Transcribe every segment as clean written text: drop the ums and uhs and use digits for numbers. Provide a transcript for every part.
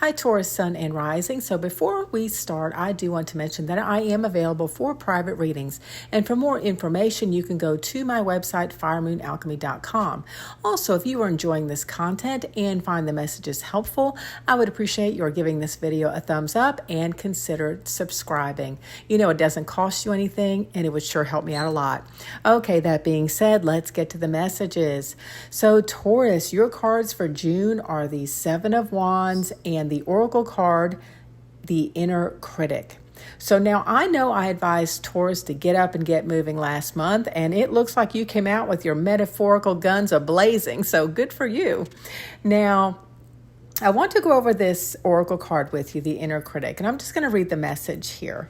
Hi, Taurus, Sun, and Rising. So before we start, I do want to mention that I am available for private readings. And for more information, you can go to my website, firemoonalchemy.com. Also, if you are enjoying this content and find the messages helpful, I would appreciate your giving this video a thumbs up and consider subscribing. You know, it doesn't cost you anything, and it would sure help me out a lot. Okay, that being said, let's get to the messages. So Taurus, your cards for June are the Seven of Wands and the Oracle card, the Inner Critic. So now I know I advised Taurus to get up and get moving last month, and it looks like you came out with your metaphorical guns a-blazing, so good for you. Now, I want to go over this Oracle card with you, the Inner Critic, and I'm just going to read the message here.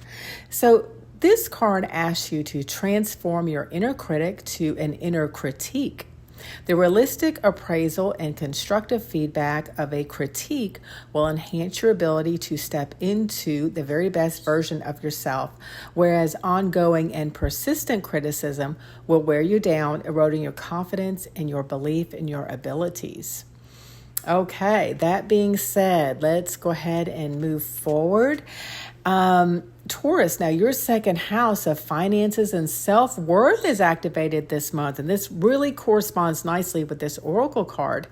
So this card asks you to transform your inner critic to an inner critique. The realistic appraisal and constructive feedback of a critique will enhance your ability to step into the very best version of yourself, whereas ongoing and persistent criticism will wear you down, eroding your confidence and your belief in your abilities. Okay, that being said, let's go ahead and move forward. Taurus, now your second house of finances and self-worth is activated this month, and this really corresponds nicely with this Oracle card.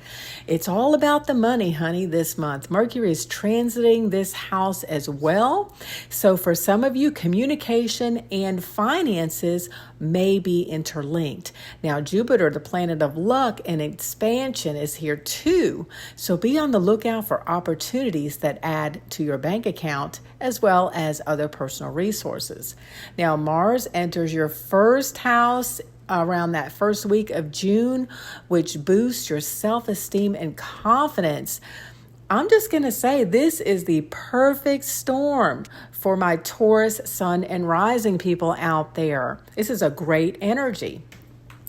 It's all about the money, honey, this month. Mercury is transiting this house as well. So for some of you, communication and finances may be interlinked. Now, Jupiter, the planet of luck and expansion, is here too. So be on the lookout for opportunities that add to your bank account as well as other personal resources. Now, Mars enters your first house around that first week of June, which boosts your self-esteem and confidence. I'm just going to say this is the perfect storm for my Taurus, Sun, and Rising people out there. This is a great energy.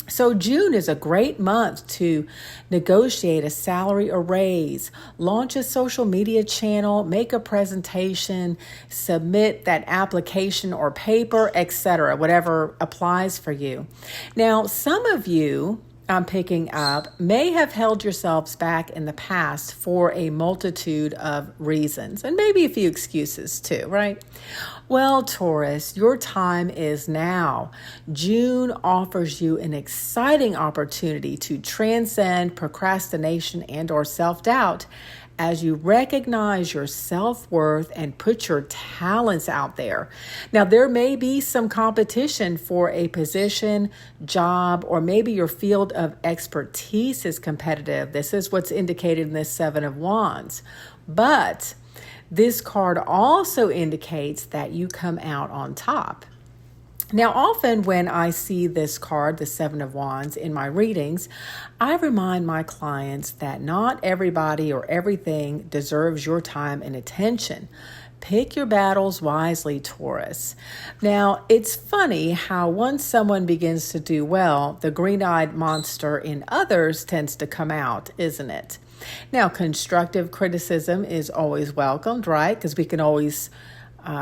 So June is a great month to negotiate a salary or raise, launch a social media channel, make a presentation, submit that application or paper, etc., whatever applies for you. Now, some of you, I'm picking up, may have held yourselves back in the past for a multitude of reasons, and maybe a few excuses too, right? Well, Taurus, your time is now. June offers you an exciting opportunity to transcend procrastination and or self-doubt as you recognize your self-worth and put your talents out there. Now, there may be some competition for a position, job, or maybe your field of expertise is competitive. This is what's indicated in this Seven of Wands. But this card also indicates that you come out on top. Now, often when I see this card, the Seven of Wands, in my readings, I remind my clients that not everybody or everything deserves your time and attention. Pick your battles wisely, Taurus. Now, it's funny how once someone begins to do well, the green-eyed monster in others tends to come out, isn't it? Now, constructive criticism is always welcomed, right? Because we can always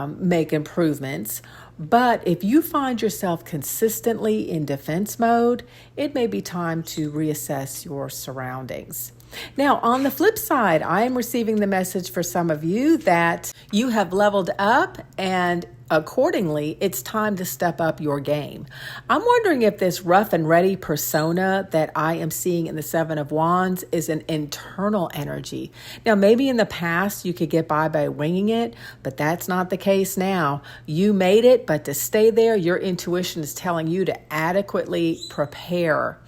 make improvements. But if you find yourself consistently in defense mode, it may be time to reassess your surroundings. Now, on the flip side, I am receiving the message for some of you that you have leveled up, and accordingly, it's time to step up your game. I'm wondering if this rough and ready persona that I am seeing in the Seven of Wands is an internal energy. Now, maybe in the past you could get by winging it, but that's not the case now. You made it, but to stay there, your intuition is telling you to adequately prepare.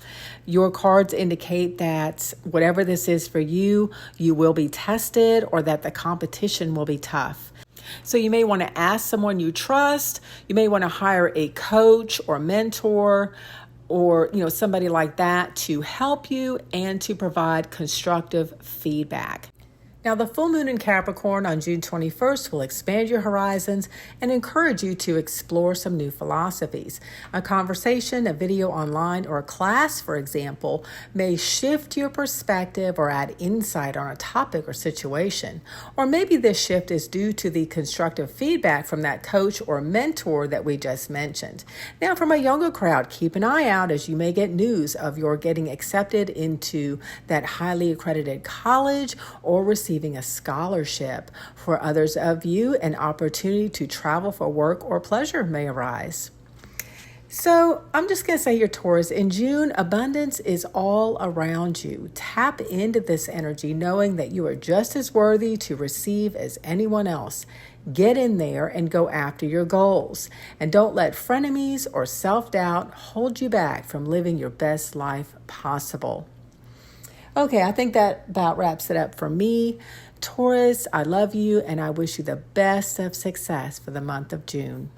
Your cards indicate that whatever this is for you, you will be tested, or that the competition will be tough. So you may want to ask someone you trust. You may want to hire a coach or mentor or, somebody like that to help you and to provide constructive feedback. Now, the full moon in Capricorn on June 21st will expand your horizons and encourage you to explore some new philosophies. A conversation, a video online, or a class, for example, may shift your perspective or add insight on a topic or situation. Or maybe this shift is due to the constructive feedback from that coach or mentor that we just mentioned. Now, from a younger crowd, keep an eye out as you may get news of your getting accepted into that highly accredited college or receive receiving a scholarship. For others of you, an opportunity to travel for work or pleasure may arise. So I'm just going to say here, Taurus, in June, abundance is all around you. Tap into this energy, knowing that you are just as worthy to receive as anyone else. Get in there and go after your goals. And don't let frenemies or self-doubt hold you back from living your best life possible. Okay, I think that about wraps it up for me. Taurus, I love you and I wish you the best of success for the month of June.